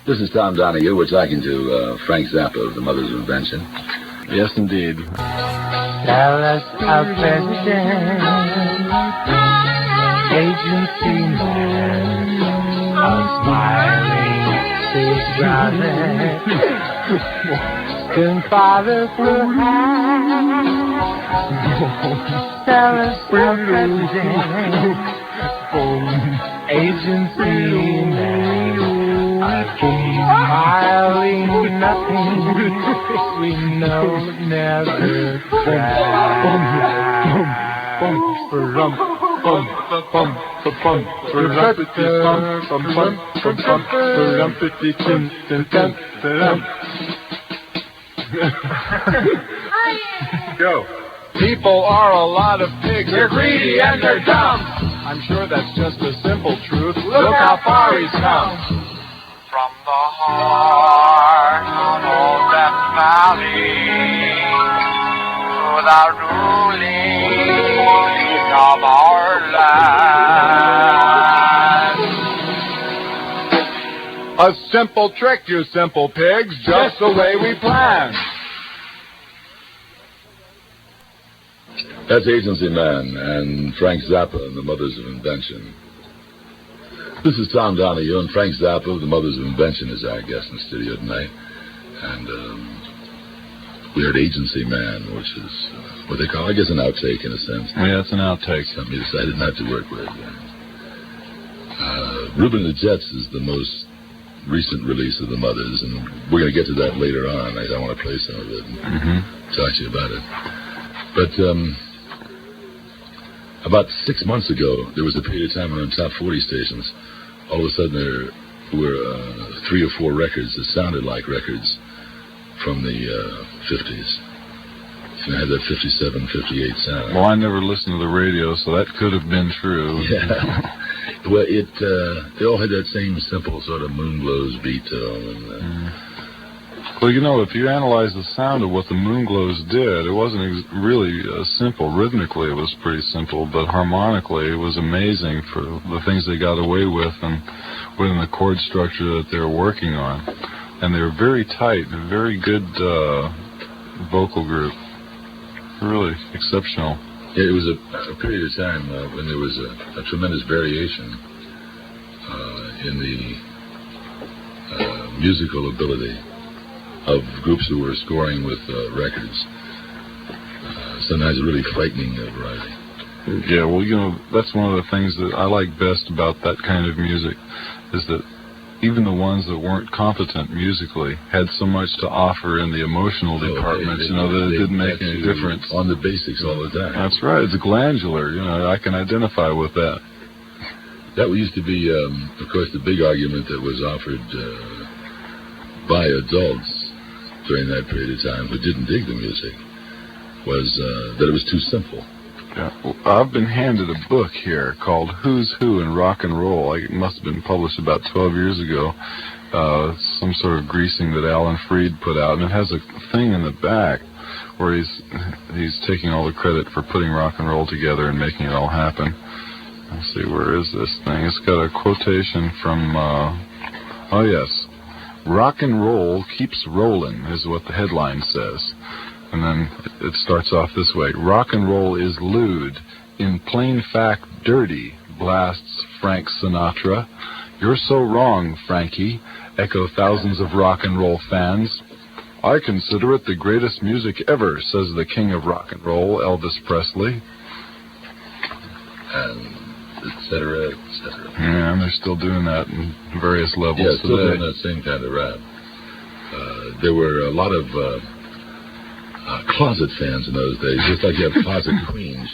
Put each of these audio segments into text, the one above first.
This is Tom Donahue. We're talking to Frank Zappa of the Mothers of Invention. Yes, indeed. Dallas, our president, agency man, a smiling big brother, soon father perhaps. Dallas, our president, agency man, a smiling nothing, we know never Go. People are a lot of pigs. They're greedy and they're dumb. I'm sure that's just a simple truth. Look how far he's come. From the heart of old Death Valley to the ruling of our land. A simple trick, you simple pigs, just the way we planned. That's Agency Man and Frank Zappa and the Mothers of Invention. This is Tom Donahue, and Frank Zappa of the Mothers of Invention is our guest in the studio tonight. And we heard Agency Man, which is what they call, I guess, an outtake in a sense. Yeah, it's an outtake. Something you decided not to work with. Reuben and the Jets is the most recent release of the Mothers, and we're going to get to that later on. I want to play some of it and talk to you about it. But about 6 months ago, there was a period of time on top 40 stations. All of a sudden, there were 3 or 4 records that sounded like records from the 50s. And it had that 57, 58 sound. Well, I never listened to the radio, so that could have been true. Yeah. Well, they all had that same simple sort of Moonglows beat to them. And, well, you know, if you analyze the sound of what the Moonglows did, it wasn't really simple. Rhythmically, it was pretty simple, but harmonically, it was amazing for the things they got away with and within the chord structure that they were working on. And they were very tight, a very good vocal group. Really exceptional. Yeah, it was a period of time when there was a tremendous variation in the musical ability of groups who were scoring with records. Sometimes really frightening variety. Yeah, well, you know, that's one of the things that I like best about that kind of music, is that even the ones that weren't competent musically had so much to offer in the emotional department, that it didn't make any difference. On the basics all the time. That's right. It's glandular. You know, I can identify with that. That used to be, of course, the big argument that was offered by adults during that period of time who didn't dig the music, was that it was too simple. Yeah. Well, I've been handed a book here called Who's Who in Rock and Roll. It must have been published about 12 years ago. Some sort of greasing that Alan Freed put out, and it has a thing in the back where he's taking all the credit for putting rock and roll together and making it all happen. Let's see, where is this thing? It's got a quotation from, oh yes, "Rock and roll keeps rollin'" is what the headline says. And then it starts off this way: "Rock and roll is lewd, in plain fact dirty," blasts Frank Sinatra. "You're so wrong, Frankie," echo thousands of rock and roll fans. "I consider it the greatest music ever," says the king of rock and roll, Elvis Presley. And et cetera, et cetera. Yeah, and they're still doing that in various levels today. Yeah, still today. doing that same kind of rap. There were a lot of closet fans in those days, just like you have closet queens,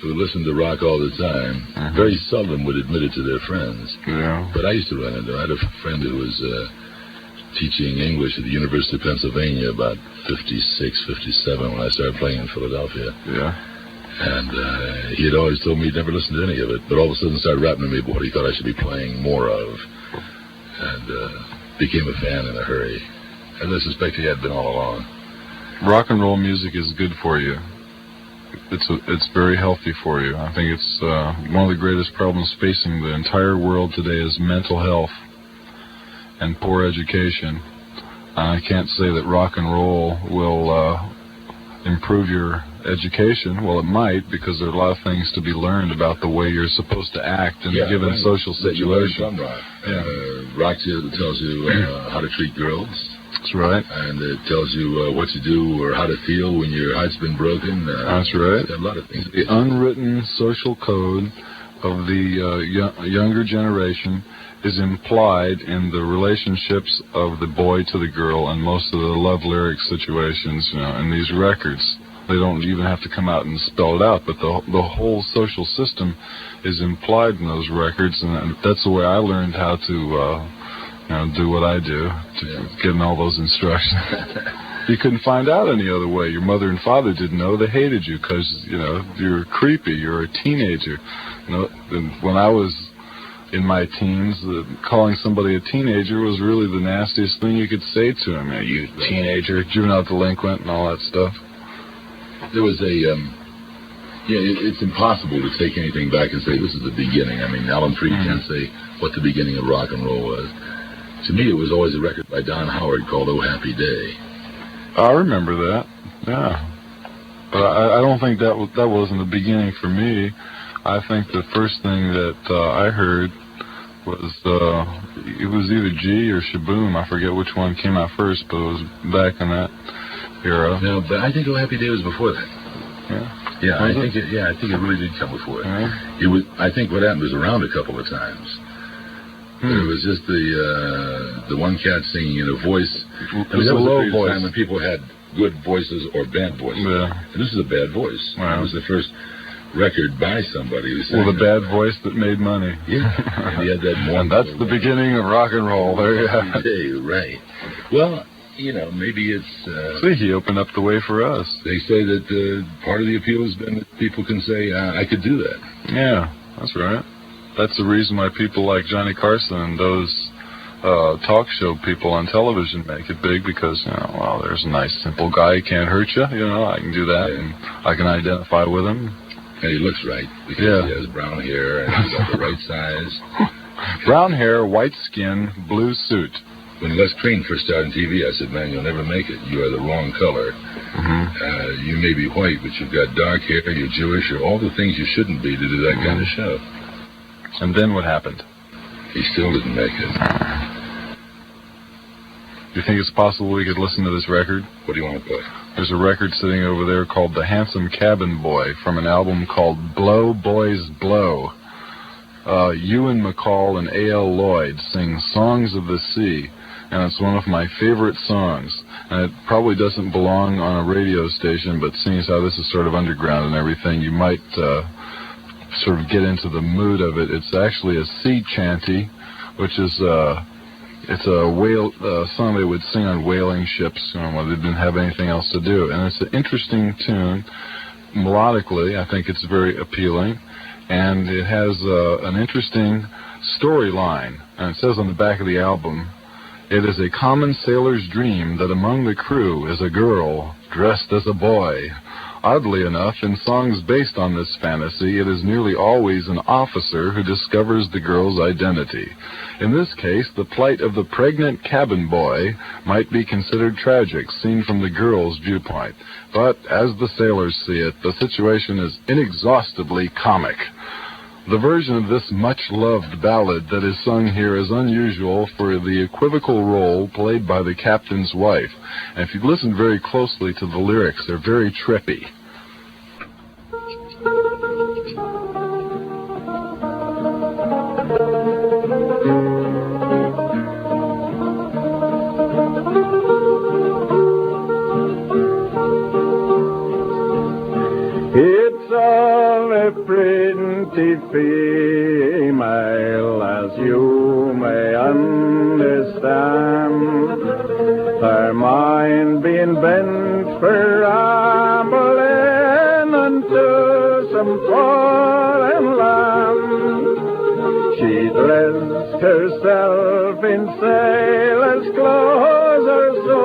who listened to rock all the time. Very seldom would admit it to their friends. Yeah. But I used to run into it. I had a friend who was teaching English at the University of Pennsylvania about 56, 57 when I started playing in Philadelphia. Yeah. And he had always told me he'd never listened to any of it, but all of a sudden started rapping to me about what he thought I should be playing more of. And became a fan in a hurry. And I suspect he had been all along. Rock and roll music is good for you. It's very healthy for you. I think it's one of the greatest problems facing the entire world today is mental health. and poor education. I can't say that rock and roll will improve your education. Well, it might, because there are a lot of things to be learned about the way you're supposed to act in a given social situation. Rock. Rock tells you how to treat girls. That's right. And it tells you what to do or how to feel when your heart's been broken. That's right. A lot of things. The unwritten social code of the younger generation is implied in the relationships of the boy to the girl and most of the love lyric situations, in these records. They don't even have to come out and spell it out, but the whole social system is implied in those records, and that's the way I learned how to do what I do, getting all those instructions. You couldn't find out any other way. Your mother and father didn't know. They hated you because, you're creepy. You're a teenager. And when I was in my teens, calling somebody a teenager was really the nastiest thing you could say to him. You teenager, juvenile delinquent, and all that stuff. There was it's impossible to take anything back and say this is the beginning. I mean, Alan Freed can't say what the beginning of rock and roll was. To me, it was always a record by Don Howard called "Oh Happy Day." I remember that. Yeah, but I don't think that wasn't the beginning for me. I think the first thing that I heard was it was either G or Shaboom. I forget which one came out first, but it was back in that era. No, but I think "Oh Happy Day" was before that. Yeah. I think it really did come before. It was. I think what happened was around a couple of times. It was just the one cat singing in a voice. It was a low voice. Time when people had good voices or bad voices. Yeah. And this is a bad voice. Wow. It was the first record by somebody who sang. Well, the bad voice that made money. Yeah. And he had that and that's the beginning of rock and roll. There you have it. Right. Well, maybe it's... See, he opened up the way for us. They say that part of the appeal has been that people can say, I could do that. Yeah, that's right. That's the reason why people like Johnny Carson and those talk show people on television make it big, because, there's a nice, simple guy. He can't hurt you. I can do that, and I can identify with him. And he looks right, because he has brown hair, and he's got the right size. Brown hair, white skin, blue suit. When Les Crane first started on TV, I said, man, you'll never make it. You are the wrong color. You may be white, but you've got dark hair, you're Jewish, you're all the things you shouldn't be to do that kind of show. And then what happened? He still didn't make it. Do you think it's possible we could listen to this record? What do you want to play? There's a record sitting over there called The Handsome Cabin Boy from an album called Blow Boys Blow. Ewan McCall and A.L. Lloyd sing Songs of the Sea, and it's one of my favorite songs. And it probably doesn't belong on a radio station, but seeing as how this is sort of underground and everything, you might sort of get into the mood of it. It's actually a sea chanty, which is it's a whale song they would sing on whaling ships when they didn't have anything else to do. And it's an interesting tune. Melodically, I think it's very appealing, and it has an interesting storyline. And it says on the back of the album, "It is a common sailor's dream that among the crew is a girl dressed as a boy. Oddly enough, in songs based on this fantasy, it is nearly always an officer who discovers the girl's identity. In this case, the plight of the pregnant cabin boy might be considered tragic, seen from the girl's viewpoint. But, as the sailors see it, the situation is inexhaustibly comic. The version of this much-loved ballad that is sung here is unusual for the equivocal role played by the captain's wife. And if you listen very closely to the lyrics, they're very trippy. It's all a pretty female, as you may understand. Her mind being bent for rambling unto some foreign land. She dressed herself in sailor's clothes, or so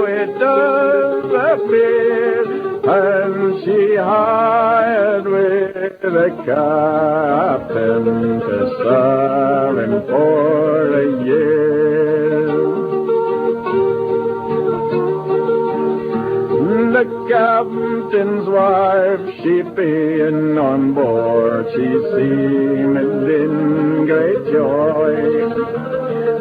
it does appear, and she hired with a captain to serve him for a year. captain's wife, she being on board, she seemed in great joy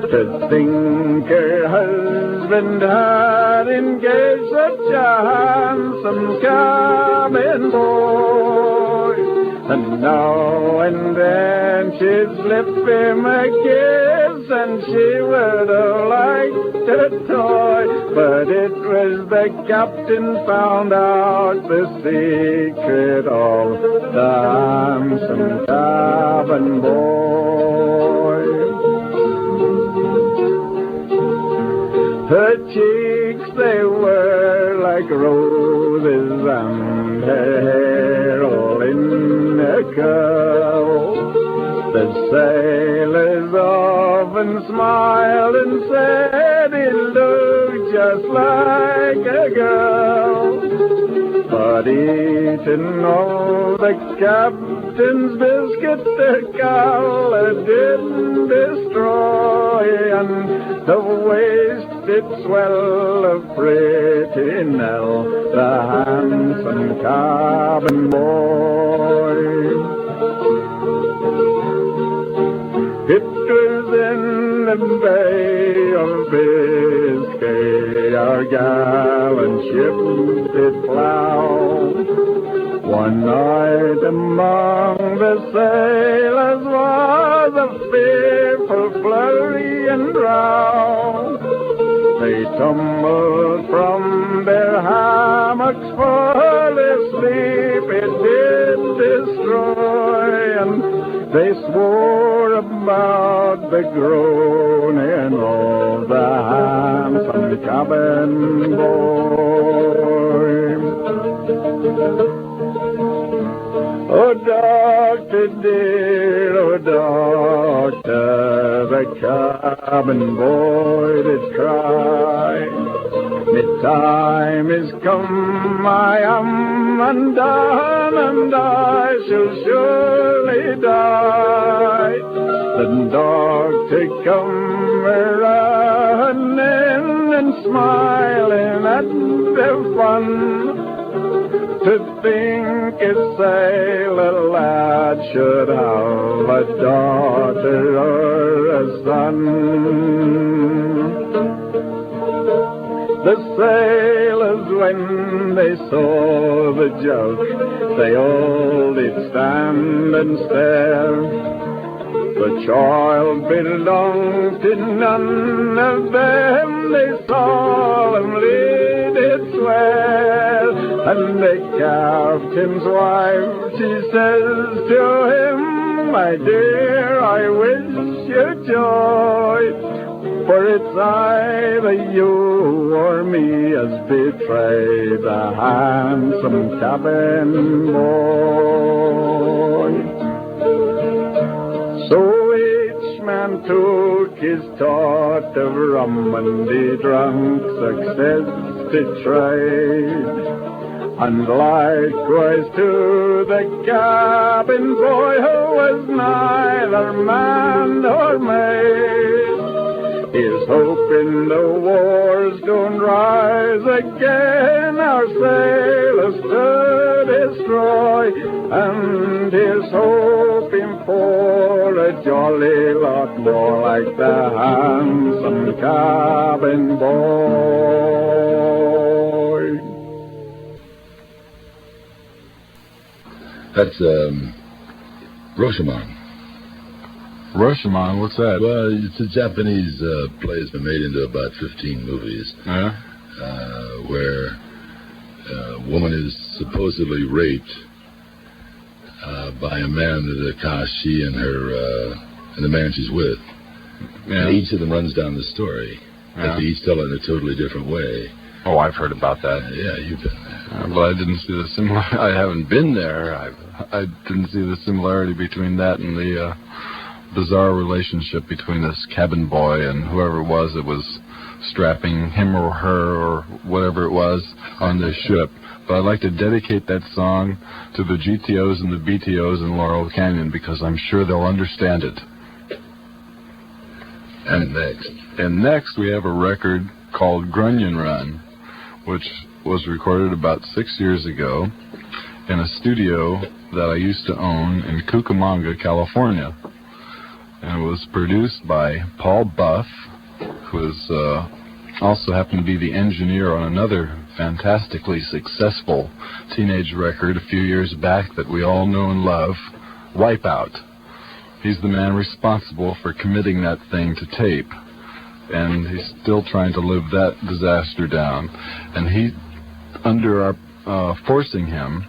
to think her husband had engaged such a handsome cabin boy. And now and then she'd slip him a kiss, and she would have liked a toy. But it was the captain found out the secret of the handsome cabin boy. Her cheeks, they were like roses, and her hair all in a curl. The sailors often smiled and said it looked just like a girl. But eating all the captain's biscuits, the color didn't destroy, and the waist did swell of pretty Nell, the handsome cabin boy. It was in the Bay of Biscay our gallant ship did plow. One night among the sailors was a fearful flurry and row. They tumbled from their hammocks for their sleep it did destroy, and they swore about the groaning of the handsome cabin boy. Oh, doctor dear, oh, doctor, the cabin boy did cry. The time is come, I am undone, and I shall surely die. The doctor come running and smiling at the fun, to think a sailor lad should have a daughter or a son. The sailors, when they saw the joke, they all did stand and stare. The child belonged to none of them, they solemnly did swear. And the captain's wife, she says to him, my dear, I wish you joy, for it's either you or me has betrayed the handsome cabin boy. So each man took his tot of rum, and he drank success to trade. And likewise to the cabin boy who was neither man nor maid. Here's hoping the wars don't rise again, our sailors to destroy. And here's hoping for a jolly lot more like the handsome cabin boy. That's Rashomon. Rashomon, what's that? Well, it's a Japanese play. It's been made into about 15 movies. Yeah? Where a woman is supposedly raped by a man that she and the man she's with. Yeah. And each of them runs down the story. Yeah. But they each tell it in a totally different way. Oh, I've heard about that. Yeah, you've been there. But I didn't see the I haven't been there. I didn't see the similarity between that and the bizarre relationship between this cabin boy and whoever it was that was strapping him or her or whatever it was on the ship. But I'd like to dedicate that song to the GTOs and the BTOs in Laurel Canyon, because I'm sure they'll understand it. And next we have a record called Grunion Run, which was recorded about 6 years ago in a studio that I used to own in Cucamonga, California. And it was produced by Paul Buff, who is also happened to be the engineer on another fantastically successful teenage record a few years back that we all know and love, Wipeout. He's the man responsible for committing that thing to tape, and he's still trying to live that disaster down. And he, under our forcing him,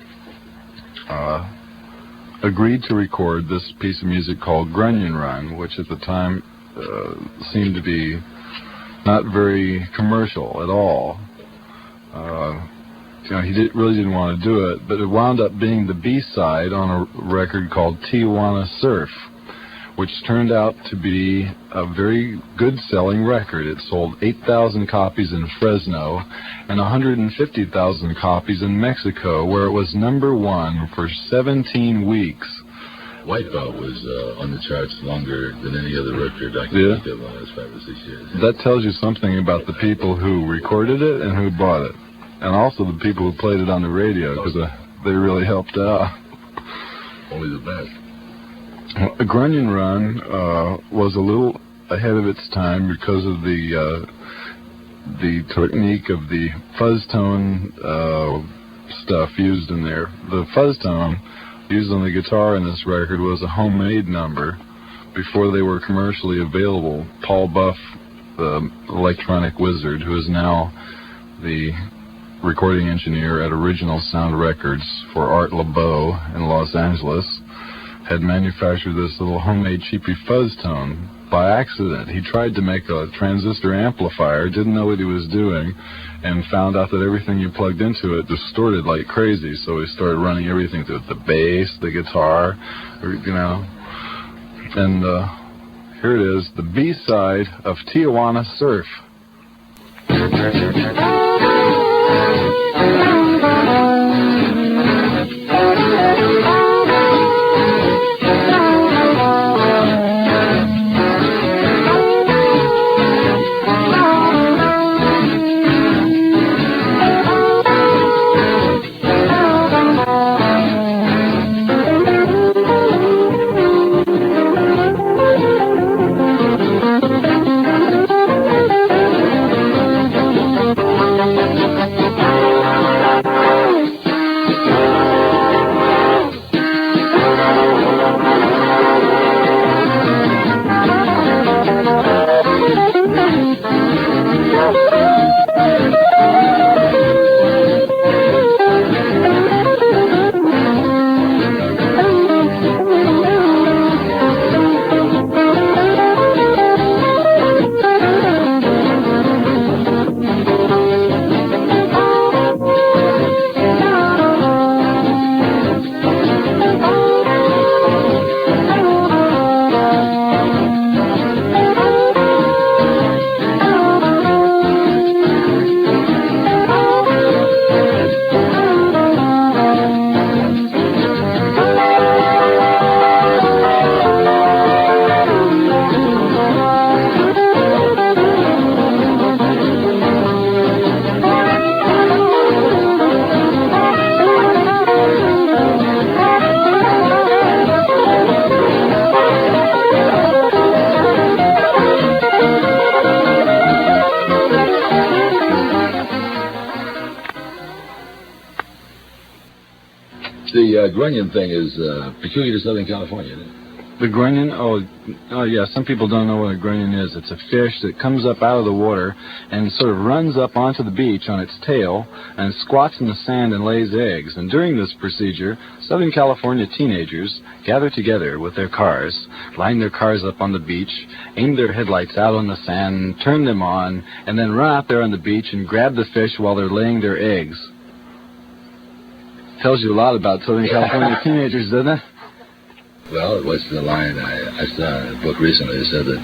agreed to record this piece of music called Grunion Run, which at the time seemed to be not very commercial at all. He really didn't want to do it, but it wound up being the B-side on a record called Tijuana Surf, which turned out to be a very good-selling record. It sold 8,000 copies in Fresno and 150,000 copies in Mexico, where it was #1 for 17 weeks. Wipeout was on the charts longer than any other record I can think of in the last 5 or 6 years. That tells you something about the people who recorded it and who bought it, and also the people who played it on the radio, because they really helped out. Only the best. A Grunion Run was a little ahead of its time because of the technique of the fuzz tone stuff used in there. The fuzz tone used on the guitar in this record was a homemade number before they were commercially available. Paul Buff, the electronic wizard, who is now the recording engineer at Original Sound Records for Art LeBeau in Los Angeles, had manufactured this little homemade cheapy fuzz tone by accident. He tried to make a transistor amplifier, didn't know what he was doing, and found out that everything you plugged into it distorted like crazy, so he started running everything through the bass, the guitar, and here it is, the B-side of Tijuana Surf. The grunion thing is peculiar to Southern California, isn't it? The grunion? Oh, yeah, some people don't know what a grunion is. It's a fish that comes up out of the water and sort of runs up onto the beach on its tail and squats in the sand and lays eggs. And during this procedure, Southern California teenagers gather together with their cars, line their cars up on the beach, aim their headlights out on the sand, turn them on, and then run out there on the beach and grab the fish while they're laying their eggs. Tells you a lot about Southern California teenagers, doesn't it? Well, what's the line I saw in a book recently that said that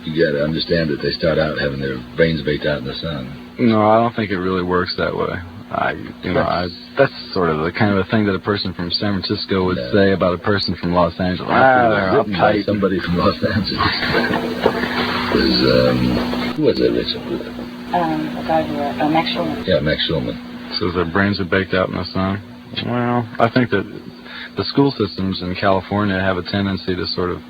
you got to understand that they start out having their brains baked out in the sun. No, I don't think it really works that way. That's sort of the kind of a thing that a person from San Francisco would say about a person from Los Angeles. They're uptight. Somebody from Los Angeles. Who was that, Richard? Max Schulman. Yeah, Max Schulman. So their brains are baked out in the sun. Well, I think that the school systems in California have a tendency to sort of,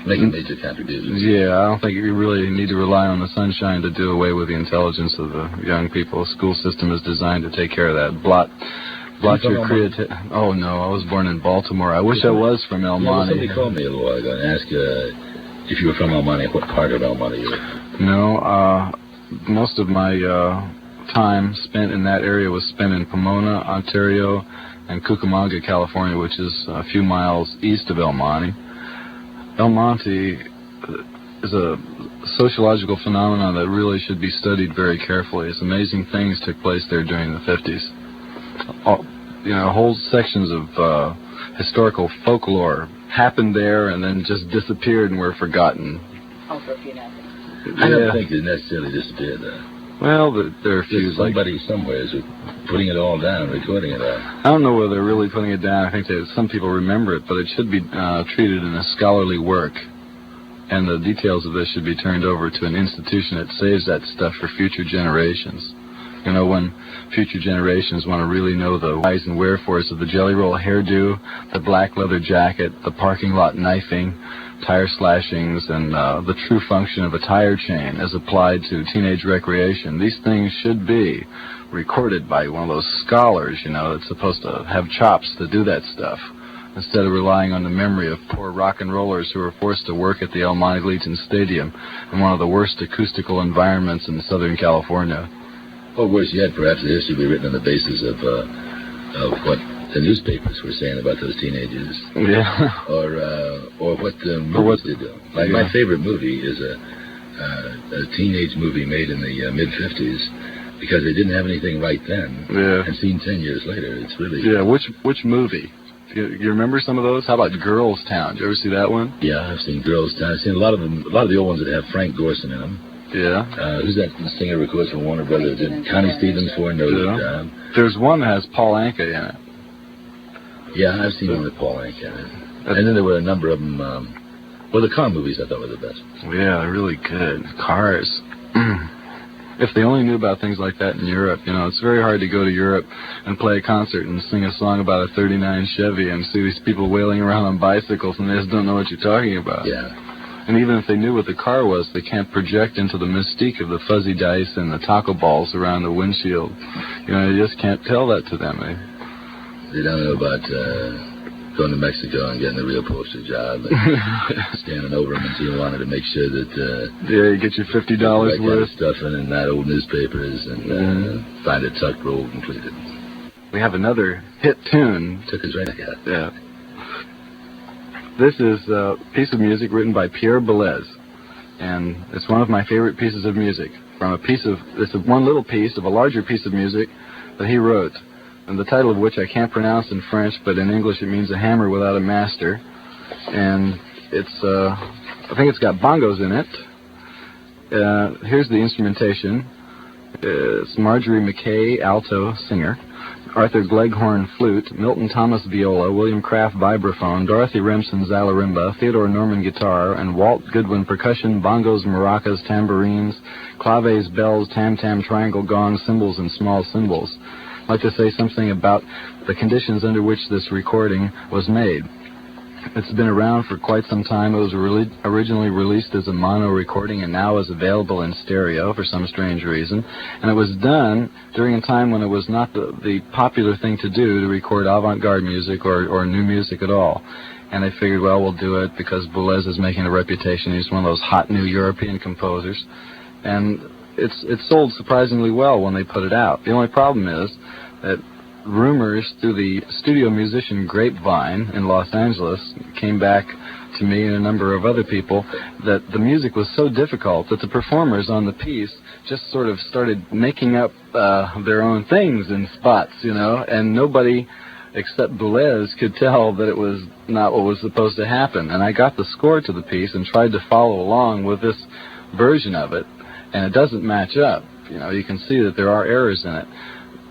making major contributions. Yeah, I don't think you really need to rely on the sunshine to do away with the intelligence of the young people. The school system is designed to take care of that. Blot your creativity. Oh, no, I was born in Baltimore. I wish I was from El Monte. Somebody called me a little while ago and asked if you were from El Monte, what part of El Monte you were from. No, most of my time spent in that area was spent in Pomona, Ontario, and Cucamonga, California, which is a few miles east of El Monte. El Monte is a sociological phenomenon that really should be studied very carefully. It's amazing things took place there during the 50s. Whole sections of historical folklore happened there and then just disappeared and were forgotten. Oh, for a few nights. I don't think they necessarily disappeared there. Well, there are a few. Somebody somewhere is putting it all down, recording it all. I don't know whether they're really putting it down. I think that some people remember it, but it should be treated in a scholarly work. And the details of this should be turned over to an institution that saves that stuff for future generations. When future generations want to really know the whys and wherefores of the Jelly Roll hairdo, the black leather jacket, the parking lot knifing, tire slashings, and the true function of a tire chain as applied to teenage recreation, these things should be recorded by one of those scholars, that's supposed to have chops to do that stuff, instead of relying on the memory of poor rock and rollers who were forced to work at the El Monte Legion Stadium in one of the worst acoustical environments in Southern California. Or worse yet, perhaps the history be written on the basis of what the newspapers were saying about those teenagers. Yeah. Or what the movies did. Like my favorite movie is a teenage movie made in the mid-50s, because they didn't have anything right then. Yeah. And seen 10 years later, it's really... Yeah, which movie? You remember some of those? How about Girls Town? Did you ever see that one? Yeah, I've seen Girls Town. I've seen a lot of the old ones that have Frank Gorson in them. Yeah. Who's that singer records from Warner Brothers? Connie Stevens for Notre Dame. There's one that has Paul Anka in it. Yeah, I've seen one with Paul Anka in it. And then there were a number of them. The car movies I thought were the best. Yeah, they're really good. Cars. If they only knew about things like that in Europe, it's very hard to go to Europe and play a concert and sing a song about a 39 Chevy and see these people wailing around on bicycles and they just don't know what you're talking about. Yeah. And even if they knew what the car was, they can't project into the mystique of the fuzzy dice and the taco balls around the windshield. You just can't tell that to them. They don't know about going to Mexico and getting a real postal job and standing over them until you wanted to make sure that... you get your $50 right worth. Kind of stuff in that old newspapers and find it tucked, rolled, completed. We have another hit tune. Took us right back. Yeah. This is a piece of music written by Pierre Boulez, and it's one of my favorite pieces of music. It's one little piece of a larger piece of music that he wrote, and the title of which I can't pronounce in French, but in English it means a hammer without a master. And it's, I think it's got bongos in it. Here's the instrumentation. It's Marjorie McKay, alto, singer. Arthur Gleghorn, flute, Milton Thomas, viola, William Kraft, vibraphone, Dorothy Remsen, xylorimba, Theodore Norman, guitar, and Walt Goodwin, percussion, bongos, maracas, tambourines, claves, bells, tam-tam, triangle, gongs, cymbals, and small cymbals. I'd like to say something about the conditions under which this recording was made. It's been around for quite some time. It was originally released as a mono recording and now is available in stereo for some strange reason. And it was done during a time when it was not the popular thing to do to record avant-garde music or new music at all. And they figured, well, we'll do it because Boulez is making a reputation. He's one of those hot new European composers. And it sold surprisingly well when they put it out. The only problem is that rumors through the studio musician grapevine in Los Angeles came back to me and a number of other people that the music was so difficult that the performers on the piece just sort of started making up their own things in spots, and nobody except Boulez could tell that it was not what was supposed to happen. And I got the score to the piece and tried to follow along with this version of it, and it doesn't match up. You can see that there are errors in it.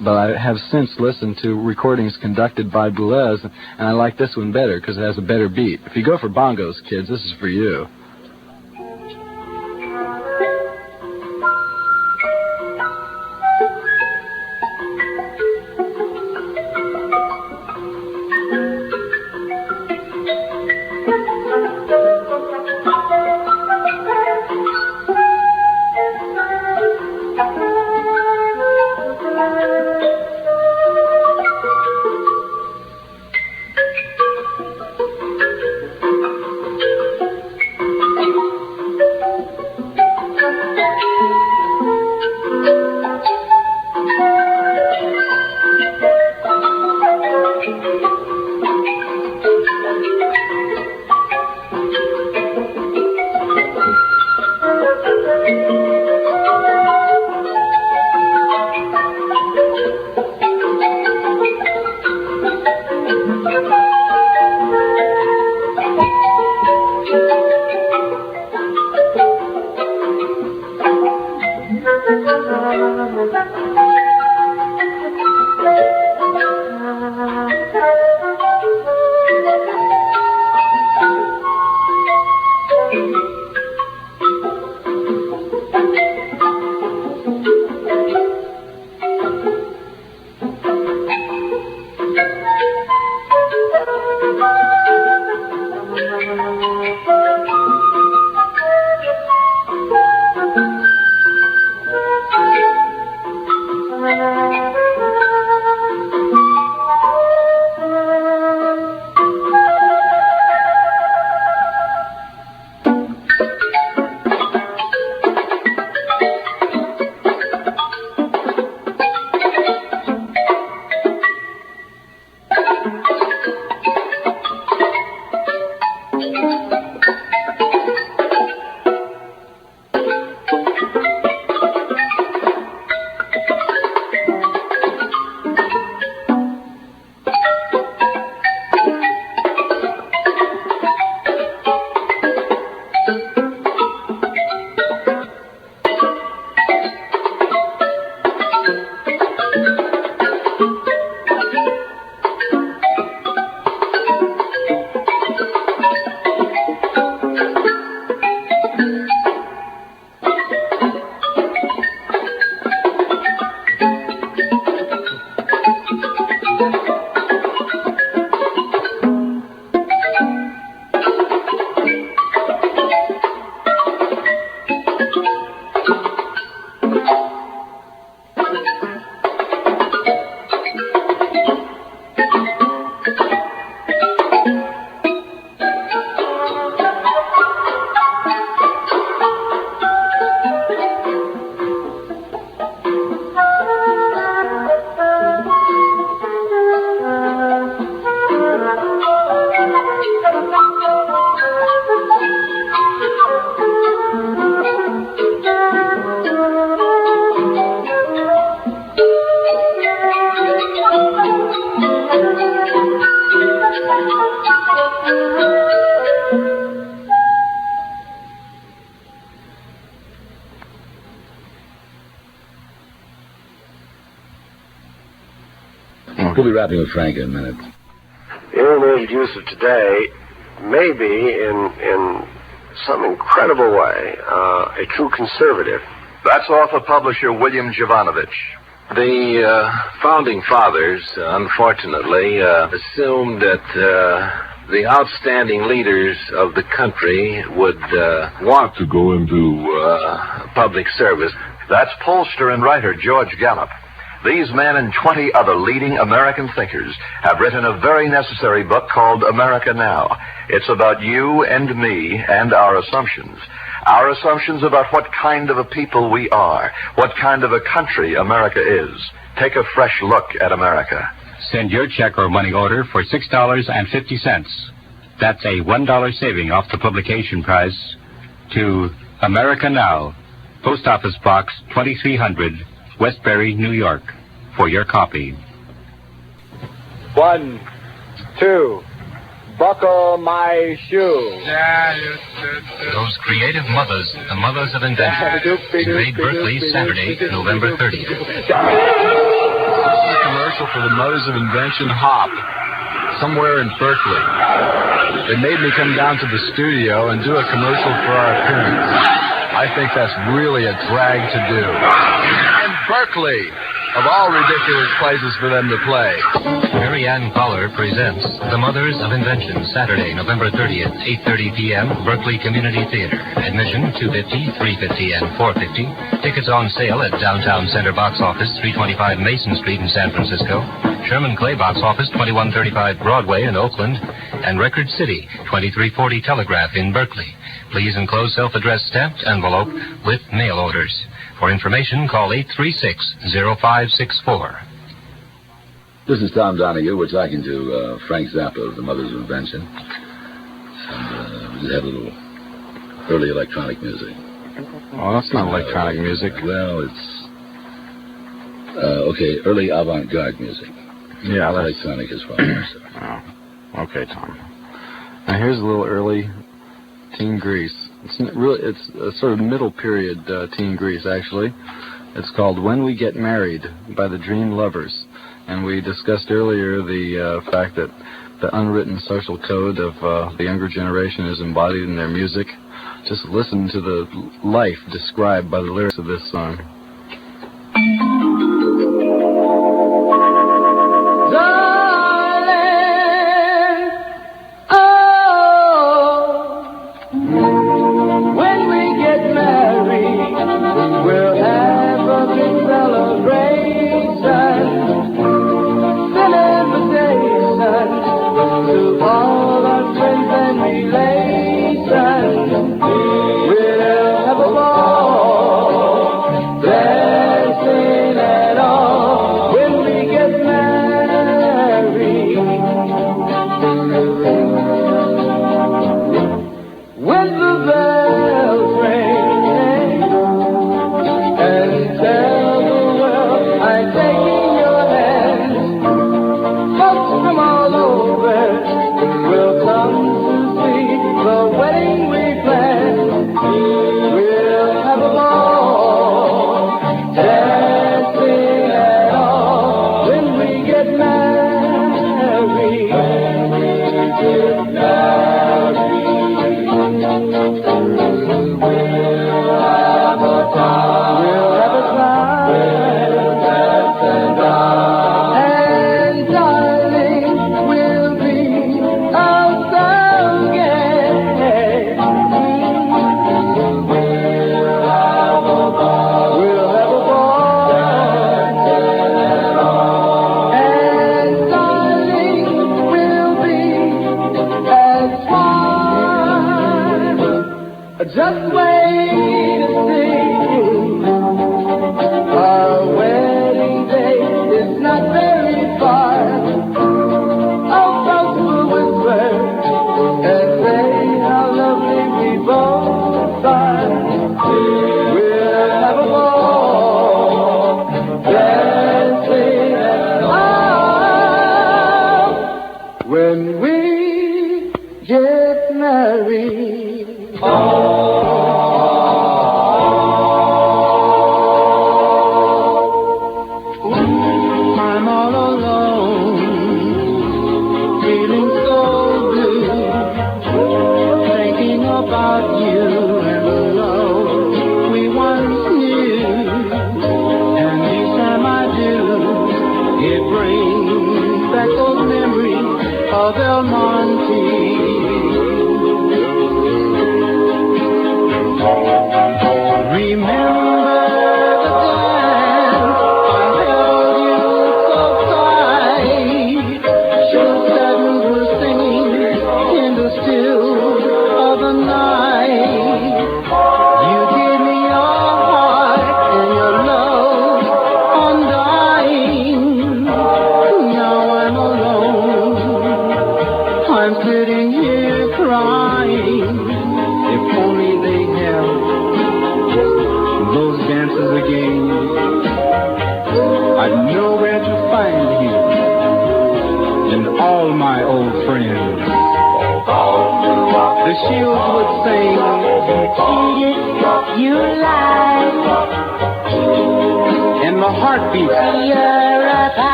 But I have since listened to recordings conducted by Boulez, and I like this one better because it has a better beat. If you go for bongos, kids, this is for you. We'll be wrapping with Frank in a minute. The intermediate use of today may be, in some incredible way, a true conservative. That's author-publisher William Jovanovich. The founding fathers, unfortunately, assumed that the outstanding leaders of the country would want to go into public service. That's pollster and writer George Gallup. These men and 20 other leading American thinkers have written a very necessary book called America Now. It's about you and me and our assumptions. Our assumptions about what kind of a people we are, what kind of a country America is. Take a fresh look at America. Send your check or money order for $6.50. That's a $1 saving off the publication price to America Now, Post Office Box 2300, Westbury, New York, for your copy. 1, 2, buckle my shoe. Those creative mothers, the mothers of invention. Invade Berkeley, Saturday, November 30th. A commercial for the Mothers of Invention Hop, somewhere in Berkeley. They made me come down to the studio and do a commercial for our appearance. I think that's really a drag to do. And Berkeley, of all ridiculous places for them to play. Mary Ann Fowler presents The Mothers of Invention, Saturday, November 30th, 8:30 p.m., Berkeley Community Theater. Admission $2.50, $3.50, and $4.50. Tickets on sale at Downtown Center Box Office, 325 Mason Street in San Francisco, Sherman Clay Box Office, 2135 Broadway in Oakland, and Record City, 2340 Telegraph in Berkeley. Please enclose self-addressed stamped envelope with mail orders. For information, call 836-0564. This is Tom Donahue. We're talking to Frank Zappa of the Mothers of Invention. And we just had a little early electronic music. Oh, that's not electronic music. Well, it's okay. Early avant-garde music. Yeah, that's electronic as well. Oh, okay, Tom. Now here's a little early teen Grease. It's a sort of middle period teen Grease, actually. It's called "When We Get Married" by the Dream Lovers, and we discussed earlier the fact that the unwritten social code of the younger generation is embodied in their music. Just listen to the life described by the lyrics of this song.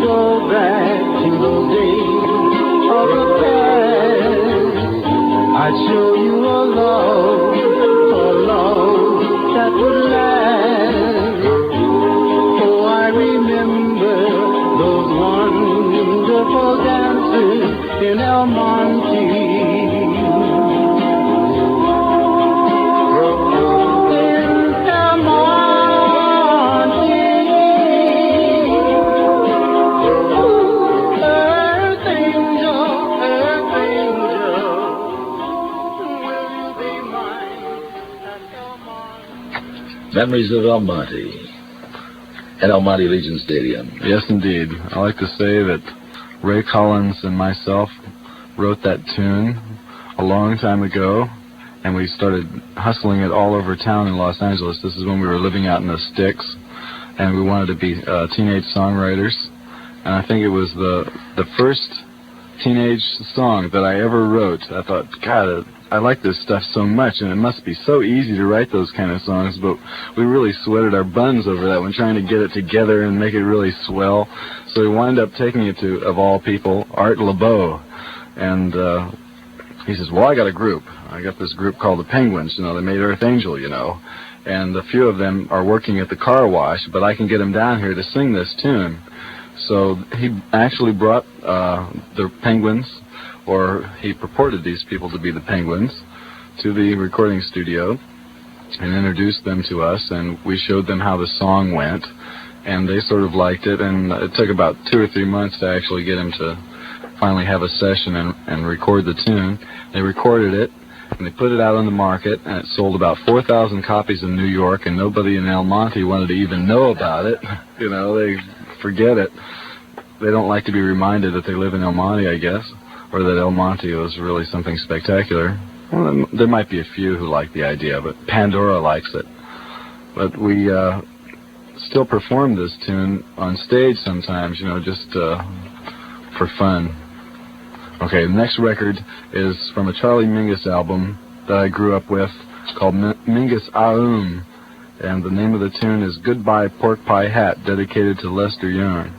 Go back to those days. Memories of El Monte at El Monte Legion Stadium. Yes, indeed. I like to say that Ray Collins and myself wrote that tune a long time ago, and we started hustling it all over town in Los Angeles. This is when we were living out in the sticks, and we wanted to be teenage songwriters. And I think it was the first teenage song that I ever wrote. I thought, God, I like this stuff so much, and it must be so easy to write those kind of songs, but we really sweated our buns over that one, trying to get it together and make it really swell. So we wound up taking it to, of all people, Art LeBeau. And he says, well, I got a group. I got this group called the Penguins. You know, they made Earth Angel, you know. And a few of them are working at the car wash, but I can get them down here to sing this tune. So he actually brought the Penguins, or he purported these people to be the Penguins, to the recording studio and introduced them to us, and we showed them how the song went, and they sort of liked it, and it took about 2 or 3 months to actually get them to finally have a session and record the tune. They recorded it, and they put it out on the market, and it sold about 4,000 copies in New York, and nobody in El Monte wanted to even know about it. You know, they forget it. They don't like to be reminded that they live in El Monte, I guess, or that El Monte was really something spectacular. Well, there might be a few who like the idea, but Pandora likes it. But we still perform this tune on stage sometimes, you know, just for fun. Okay, the next record is from a Charlie Mingus album that I grew up with called Mingus Aum, and the name of the tune is Goodbye Pork Pie Hat, dedicated to Lester Young.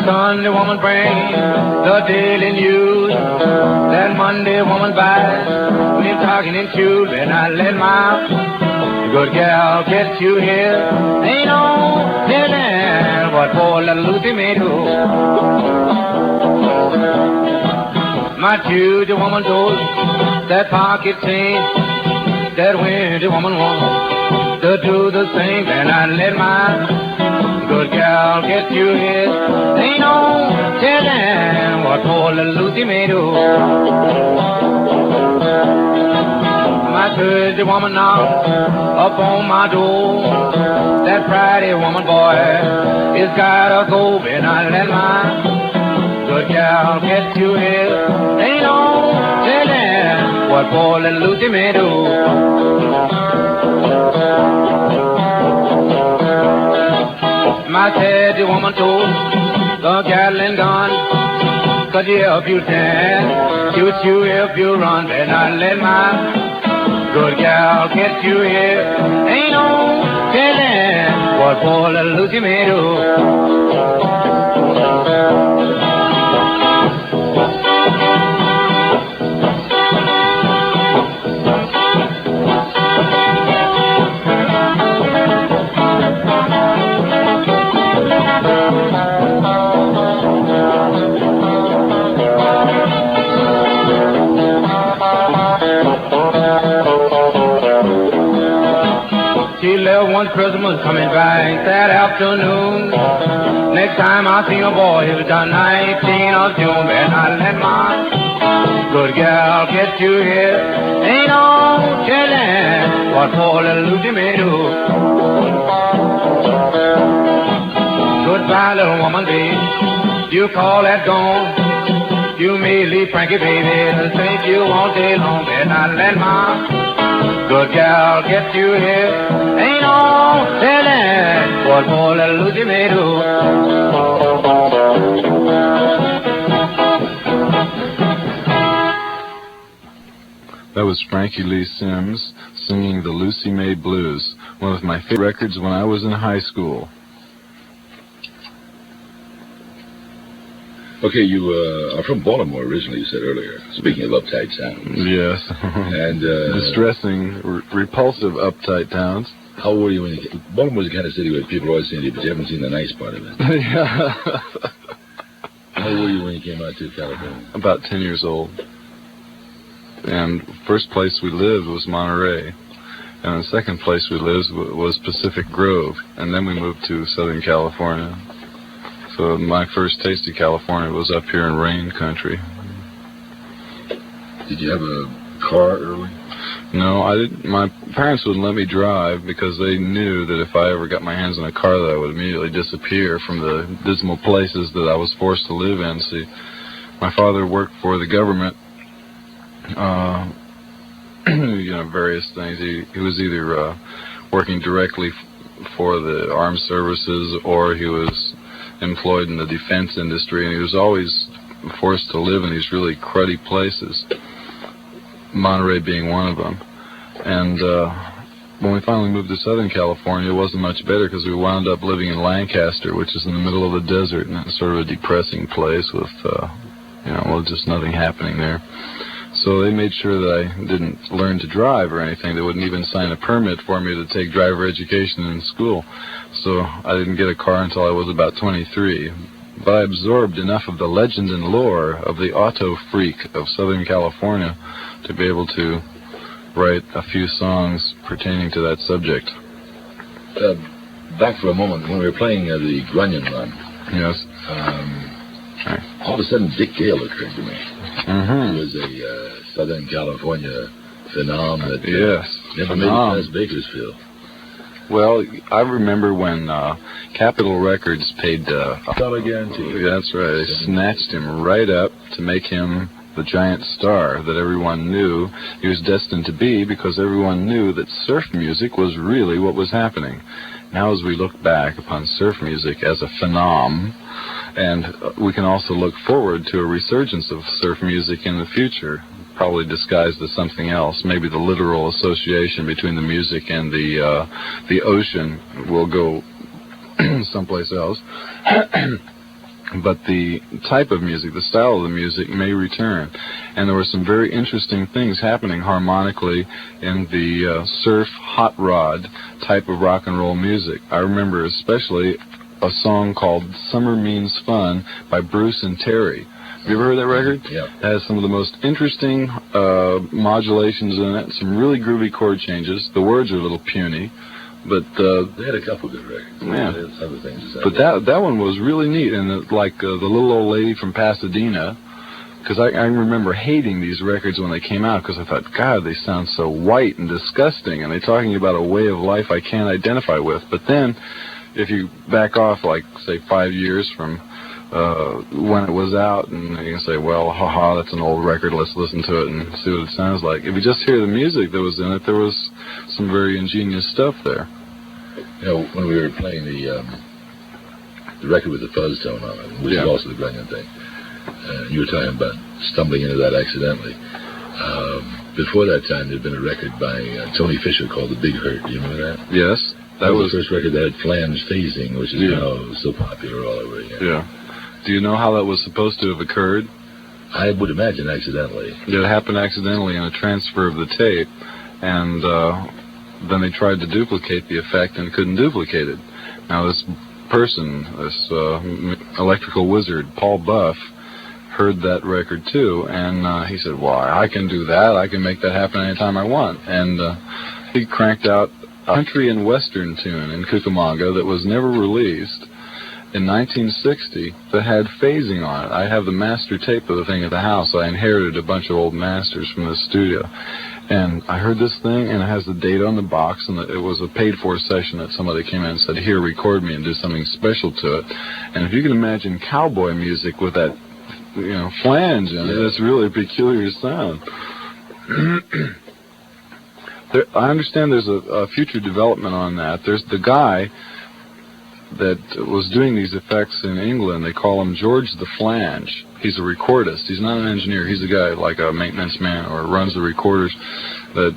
Sunday woman brings the daily news. That Monday woman buys me talking and shoes. And I let my good gal get you here. Ain't no telling what poor little Lucy may do. My Tuesday woman told that pocket change that Wednesday woman wants to do the same. And I let my good gal get you here. Ain't no telling what poor little Lucy may do. My Thursday woman knocks up on my door. That Friday woman, boy, is gotta go. And I let my good gal get you here. Ain't no telling what poor little Lucy may do. My Saturday woman told the Gatling gun, cut you if you can, shoot you if you run. Then I let my good gal get you here. Ain't no telling what poor little Lucy may do. She left one Christmas coming back that afternoon. Next time I see a boy, it was the 19th of June. And I let my good gal get you here. Ain't no telling what poor little Lucy may do. Goodbye, little woman, babe. You call that gone. You may leave Frankie, baby, to think you won't stay long. And I let my good gal get you here. Ain't no telling what poor little Lucy may do. That was Frankie Lee Sims singing the Lucy May Blues, one of my favorite records when I was in high school. Okay, you are from Baltimore originally, you said earlier. Speaking of uptight sounds. Yes. And distressing, repulsive, uptight towns. How old were you when you came? Baltimore's the kind of city where people always say to you, but you haven't seen the nice part of it. Yeah. How old were you when you came out to California? About 10 years old. And first place we lived was Monterey. And the second place we lived was Pacific Grove. And then we moved to Southern California. So my first taste of California was up here in Rain Country. Did you have a car early? No, I didn't. My parents wouldn't let me drive because they knew that if I ever got my hands on a car, that I would immediately disappear from the dismal places that I was forced to live in. See, my father worked for the government, various things. He was either working directly for the armed services or he was employed in the defense industry, and he was always forced to live in these really cruddy places, Monterey being one of them. And when we finally moved to Southern California, it wasn't much better because we wound up living in Lancaster, which is in the middle of the desert, and it's sort of a depressing place with, just nothing happening there. So they made sure that I didn't learn to drive or anything. They wouldn't even sign a permit for me to take driver education in school. So I didn't get a car until I was about 23. But I absorbed enough of the legend and lore of the auto freak of Southern California to be able to write a few songs pertaining to that subject. Back for a moment, when we were playing the Grunion Run, yes, all of a sudden Dick Gale occurred to me. Mm-hmm. He was a Southern California phenom that never made it past Bakersfield. Well, I remember when Capitol Records paid $1 guarantee. That's right. They snatched him right up to make him the giant star that everyone knew he was destined to be, because everyone knew that surf music was really what was happening. Now, as we look back upon surf music as a phenom, and we can also look forward to a resurgence of surf music in the future, probably disguised as something else. Maybe the literal association between the music and the ocean will go someplace else. but the type of music, the style of the music may return. And there were some very interesting things happening harmonically in the surf hot rod type of rock and roll music. I remember especially a song called Summer Means Fun by Bruce and Terry. Have you ever heard that record? Yeah. It has some of the most interesting modulations in it, some really groovy chord changes. The words are a little puny, but they had a couple good records. Yeah. Other things. But that one was really neat, and like the little old lady from Pasadena, because I remember hating these records when they came out because I thought, God, they sound so white and disgusting, and they're talking about a way of life I can't identify with. But then, if you back off, like, say, 5 years from when it was out, and you can say, well, haha, that's an old record, let's listen to it and see what it sounds like. If you just hear the music that was in it, there was some very ingenious stuff there. You know, when we were playing the record with the fuzz tone on it, which is also the brilliant thing, you were talking about stumbling into that accidentally. Before that time, there had been a record by Tony Fisher called The Big Hurt. Do you remember that? Yes. That was the first record that had flange phasing, which is now so popular all over again. Yeah. Do you know how that was supposed to have occurred? I would imagine accidentally. It happened accidentally in a transfer of the tape, and then they tried to duplicate the effect and couldn't duplicate it. Now this person, this electrical wizard, Paul Buff, heard that record too, and he said, well, I can do that. I can make that happen anytime I want. And he cranked out a country and western tune in Cucamonga that was never released in 1960 that had phasing on it. I have the master tape of the thing at the house. I inherited a bunch of old masters from the studio. And I heard this thing, and it has the date on the box, and it was a paid-for session that somebody came in and said, here, record me and do something special to it. And if you can imagine cowboy music with that, flange in it, it's really a peculiar sound. I understand there's a future development on that. There's the guy that was doing these effects in England. They call him George the Flange. He's a recordist. He's not an engineer. He's a guy like a maintenance man or runs the recorders that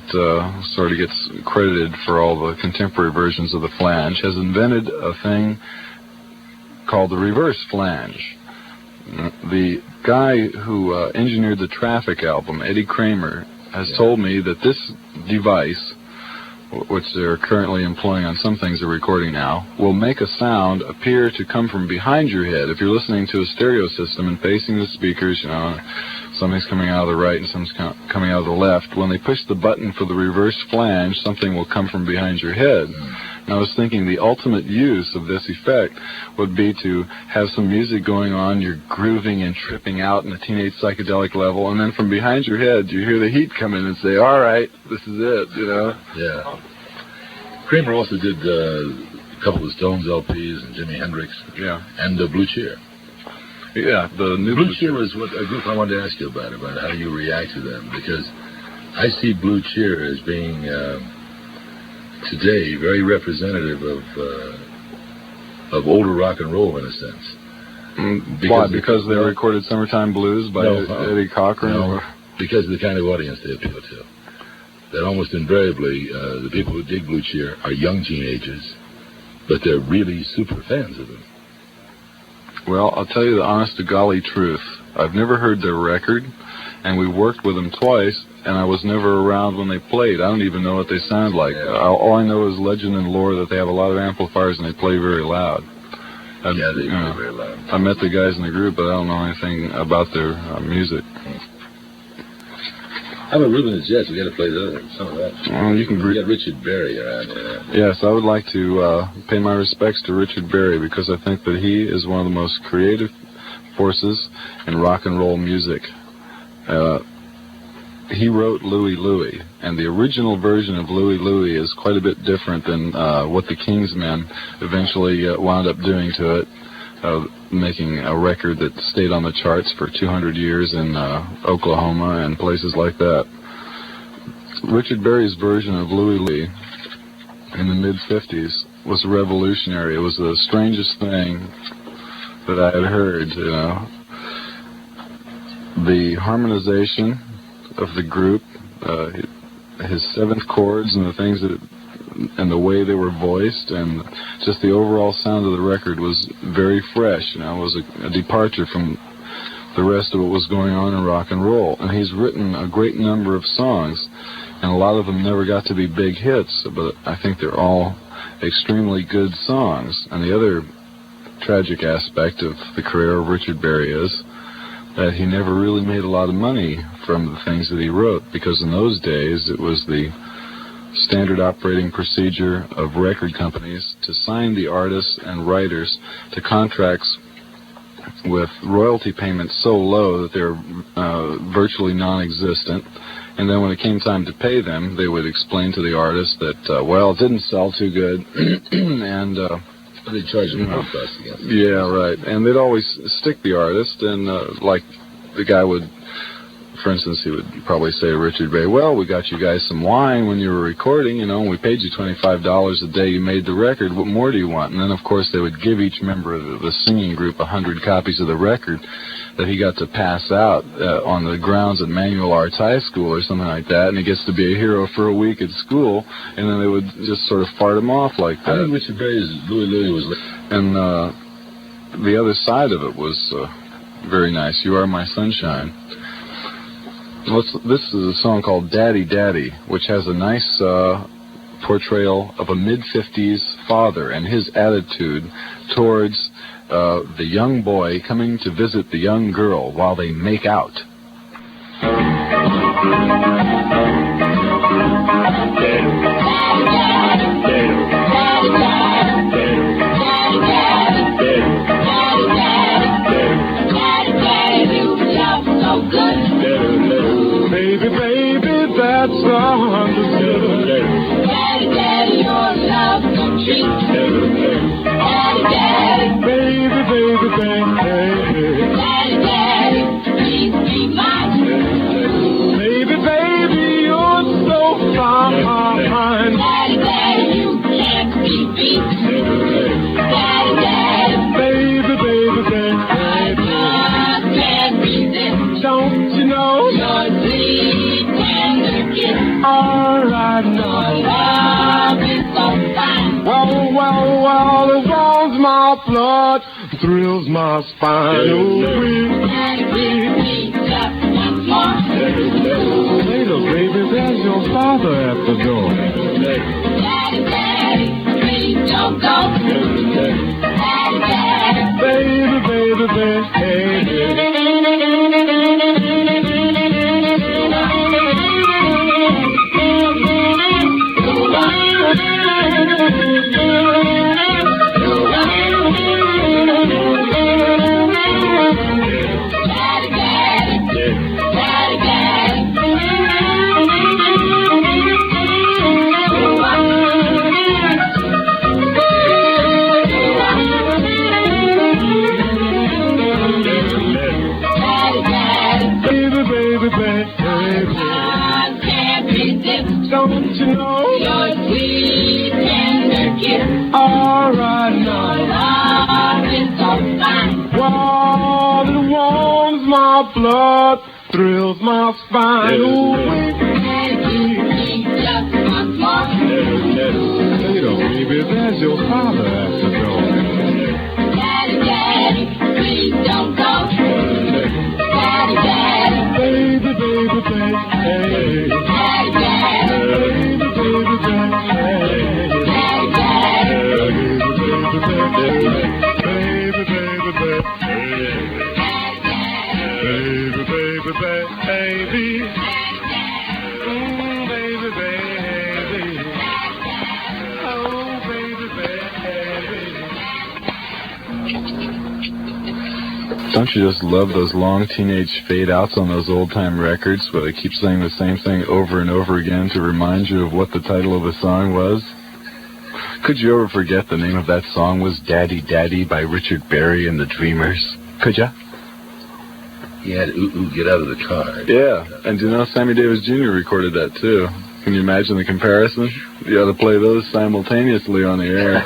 sort of gets credited for all the contemporary versions of the flange, has invented a thing called the reverse flange. The guy who engineered the Traffic album, Eddie Kramer, has told me that this device, which they're currently employing on some things they're recording now, will make a sound appear to come from behind your head. If you're listening to a stereo system and facing the speakers, something's coming out of the right and something's coming out of the left. When they push the button for the reverse flange, something will come from behind your head. And I was thinking the ultimate use of this effect would be to have some music going on, you're grooving and tripping out in a teenage psychedelic level, and then from behind your head you hear the heat come in and say, all right, this is it, Yeah. Kramer also did a couple of Stones LPs and Jimi Hendrix. Yeah. And Blue Cheer. Yeah, the new Blue Cheer was a group I wanted to ask you about how you react to them, because I see Blue Cheer as being today very representative of older rock and roll in a sense. Why? Because they recorded Summertime Blues by Eddie Cochran? No, because of the kind of audience they appeal to. That almost invariably, the people who dig Blue Cheer are young teenagers, but they're really super fans of them. Well, I'll tell you the honest-to-golly truth. I've never heard their record, and we worked with them twice, and I was never around when they played. I don't even know what they sound like. Yeah. All I know is legend and lore that they have a lot of amplifiers and they play very loud. They play very loud. I met the guys in the group, but I don't know anything about their music. How about Reuben and the Jets? We got to play some of that. Well, you can. We got Richard Berry around here. Yes, I would like to pay my respects to Richard Berry because I think that he is one of the most creative forces in rock and roll music. He wrote Louie Louie, and the original version of Louie Louie is quite a bit different than what the Kingsmen eventually wound up doing to it, making a record that stayed on the charts for 200 years in Oklahoma and places like that. Richard Berry's version of Louie Louie in the mid-50s was revolutionary. It was the strangest thing that I had heard, The harmonization of the group, his seventh chords and the things that and the way they were voiced, and just the overall sound of the record was very fresh. It was a departure from the rest of what was going on in rock and roll. And he's written a great number of songs, and a lot of them never got to be big hits, but I think they're all extremely good songs. And the other tragic aspect of the career of Richard Berry is that he never really made a lot of money from the things that he wrote, because in those days it was the standard operating procedure of record companies to sign the artists and writers to contracts with royalty payments so low that they're virtually non-existent. And then when it came time to pay them, they would explain to the artist that, well, it didn't sell too good, and they charge them more cost again. Yeah, right. And they'd always stick the artist, and like the guy would, for instance, he would probably say to Richard Berry, well, we got you guys some wine when you were recording, and we paid you $25 a day you made the record. What more do you want? And then, of course, they would give each member of the singing group 100 copies of the record that he got to pass out on the grounds at Manual Arts High School or something like that, and he gets to be a hero for a week at school, and then they would just sort of fart him off like that. I think Richard Berry's Louie was... And the other side of it was very nice. You Are My Sunshine. This is a song called Daddy Daddy, which has a nice portrayal of a mid-50s father and his attitude towards the young boy coming to visit the young girl while they make out. Baby, baby, that's understood. Daddy, daddy, your love no treat. Daddy, daddy, baby, baby, baby. Daddy, daddy, please be mine. Baby, baby, you're so fine. Daddy, daddy, you can't be beat. Daddy, daddy, baby, baby, baby. I just can't resist. Don't you know? Your sweet tender kiss. All right, now. Your love is so fine. Well, well, well, it warms my blood, thrills my spine. Oh, please, just once more. Later, baby, there's your father at the door. Daddy, daddy, please don't go. Daddy, daddy, baby, baby, baby. Don't you know? Your sweet tender kiss. All right, now. Love is so fine. Wow, it warms my blood, thrills my spine. Ooh, baby, just once more. Later, baby, there's your father at the door. Daddy, daddy, please don't go. Daddy, daddy, baby, baby, baby. Daddy, daddy, baby, baby, baby. Daddy, daddy, baby, baby, baby. Baby, baby, baby. Baby, baby. Oh, baby, baby. Don't you just love those long teenage fade-outs on those old-time records where they keep saying the same thing over and over again to remind you of what the title of the song was? Could you ever forget the name of that song was Daddy Daddy by Richard Berry and the Dreamers? Could ya? He had Ooh Ooh Get Out of the Car. Yeah, and you know, Sammy Davis Jr. recorded that too. Can you imagine the comparison? You ought to play those simultaneously on the air.